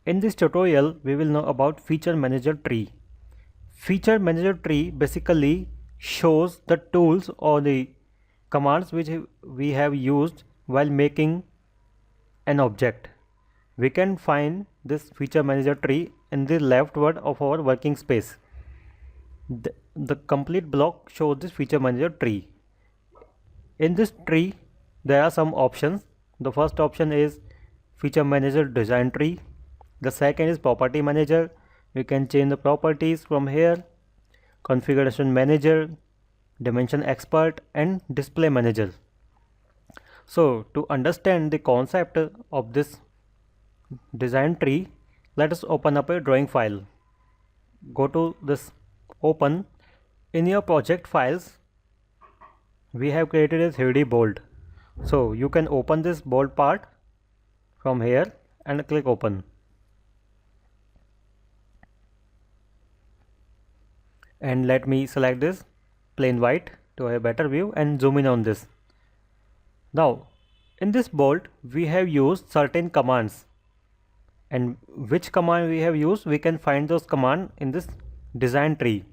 In this tutorial, we will know about feature manager tree. Feature manager tree basically shows the tools or the commands which we have used while making an object. We can find this feature manager tree in the leftward of our working space. The complete block shows this feature manager tree. In this tree, there are some options. The first option is feature manager design tree. The second is property manager. We can change the properties from here. Configuration manager, dimension expert, and display manager. So to understand the concept of this design tree, let us open up a drawing file. Go to this open. In your project files, we have created a 3D bolt. So you can open this bolt part from here and click open. And let me select this plain white to have a better view and zoom in on this. Now in this bolt we have used certain commands, and which command we have used, we can find those commands in this design tree.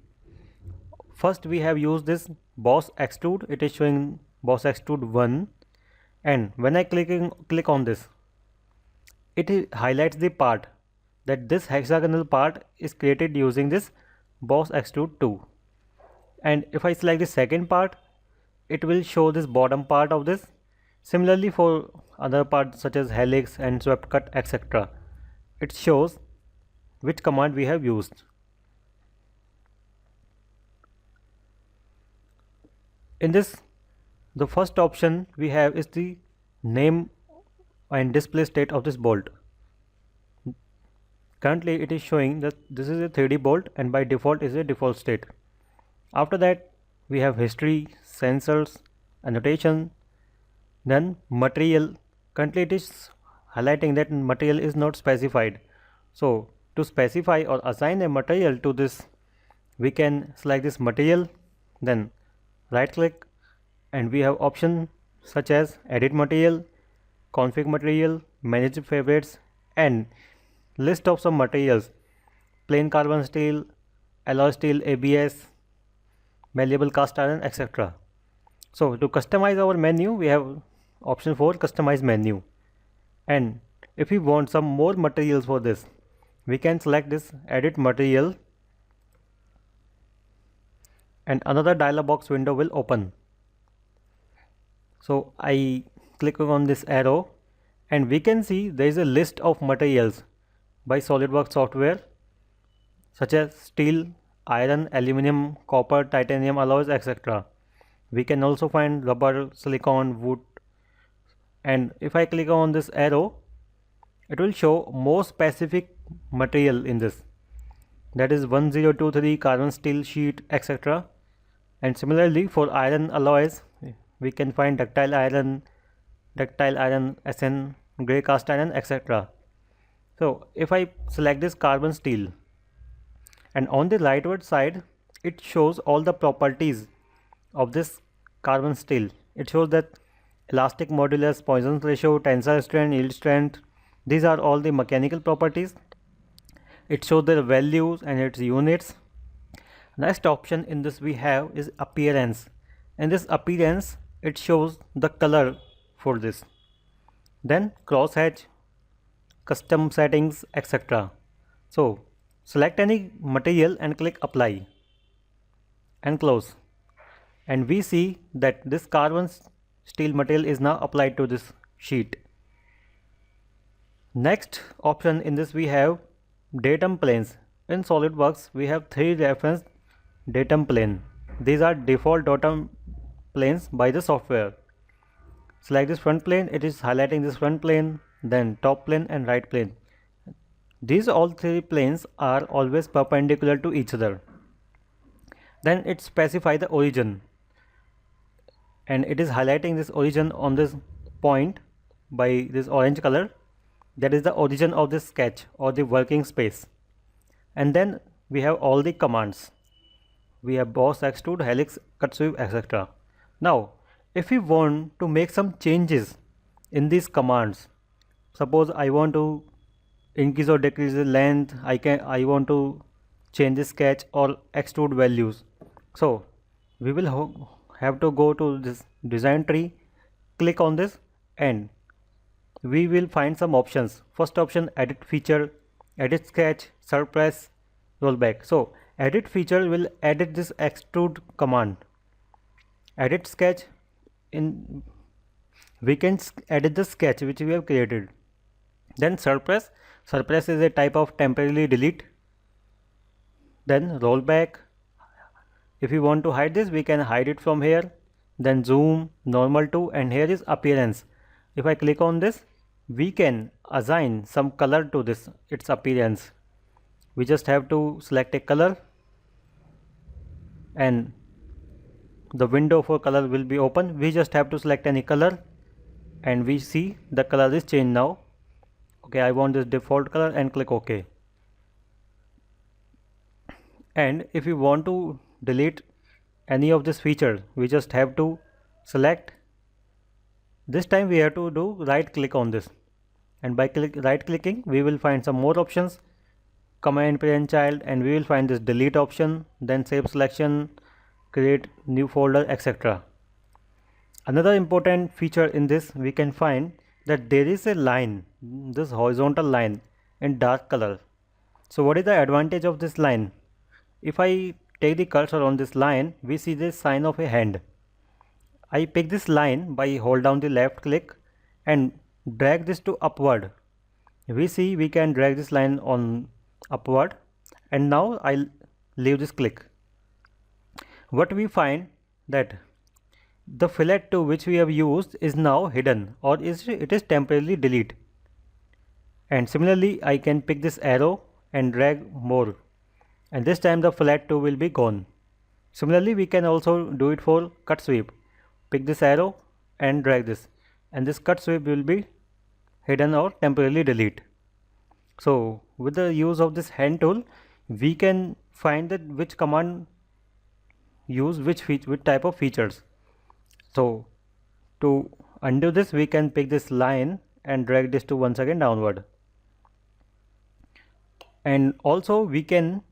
First we have used this boss extrude. It is showing boss extrude 1, and when I click on this, it highlights the part that this hexagonal part is created using this boss extrude 2. And if I select the second part, it will show this bottom part of this. Similarly for other parts such as helix and swept cut, etc., it shows which command we have used. In this, the first option we have is the name and display state of this bolt. Currently it is showing that this is a 3D bolt and by default is a default state. After that we have history, sensors, annotation, then material. Currently it is highlighting that material is not specified. So to specify or assign a material to this, we can select this material, then right click, and we have options such as edit material, config material, manage favorites, and list of some materials: plain carbon steel, alloy steel, ABS, malleable cast iron, etc. So to customize our menu, we have option for customize menu, and if we want some more materials for this, we can select this edit material, and another dialog box window will open. So I click on this arrow and we can see there is a list of materials by Solidworks software such as steel, iron, aluminum, copper, titanium alloys, etc. We can also find rubber, silicon, wood, and if I click on this arrow, it will show more specific material in this, that is 1023 carbon steel sheet, etc. And similarly for iron alloys, we can find ductile iron, SN, grey cast iron, etc. So if I select this carbon steel, and on the rightward side it shows all the properties of this carbon steel. It shows that elastic modulus, Poisson's ratio, tensile strength, yield strength, these are all the mechanical properties. It shows their values and its units. Next option in this we have is appearance. In this appearance, it shows the color for this. Then crosshatch, custom settings, etc. So select any material and click apply and close, and we see that this carbon steel material is now applied to this sheet. Next option in this we have datum planes. In SolidWorks we have 3 reference datum plane. These are default datum planes by the software. Select this front plane, it is highlighting this front plane, then top plane and right plane. These all 3 planes are always perpendicular to each other. Then it specifies the origin, and it is highlighting this origin on this point by this orange color. That is the origin of this sketch or the working space. And then we have all the commands. We have boss, extrude, helix, cut sweep, etc. Now if we want to make some changes in these commands, suppose I want to increase or decrease the length. I want to change the sketch or extrude values. So we will have to go to this design tree, click on this, and we will find some options. First option, edit feature, edit sketch, surface, rollback. So edit feature will edit this extrude command. Edit sketch, in we can edit the sketch which we have created. Then suppress is a type of temporarily delete. Then rollback, if we want to hide this, we can hide it from here. Then zoom, normal to, and here is appearance. If I click on this, we can assign some color to this, its appearance. We just have to select a color, and the window for color will be open. We just have to select any color, and we see the color is changed now. Okay, I want this default color, and click OK. And if you want to delete any of this feature, we just have to select. This time we have to do right click on this, and by right clicking we will find some more options, command parent child, and we will find this delete option, then save selection, create new folder, etc. Another important feature in this, we can find that there is a line, this horizontal line in dark color. So what is the advantage of this line? If I take the cursor on this line, we see this sign of a hand. I pick this line by hold down the left click and drag this to upward. We see we can drag this line on upward, and now I'll leave this click. What we find that the fillet tool which we have used is now hidden, or it is temporarily delete. And similarly, I can pick this arrow and drag more, and this time the fillet tool will be gone. Similarly, we can also do it for cut sweep. Pick this arrow and drag this, and this cut sweep will be hidden or temporarily delete. So with the use of this hand tool, we can find that which command use which type of features. So to undo this, we can pick this line and drag this to once again downward. And also we can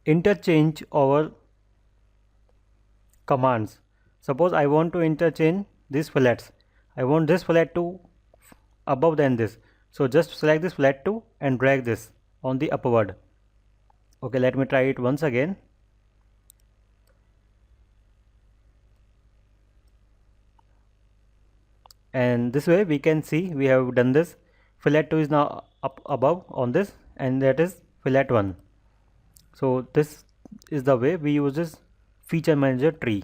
interchange our commands. Suppose I want to interchange these fillets. I want this fillet to above than this. So just select this fillet to and drag this on the upward. Okay, let me try it once again. And this way we can see we have done this. Fillet 2 is now up above on this, and that is fillet 1. So this is the way we use this feature manager tree.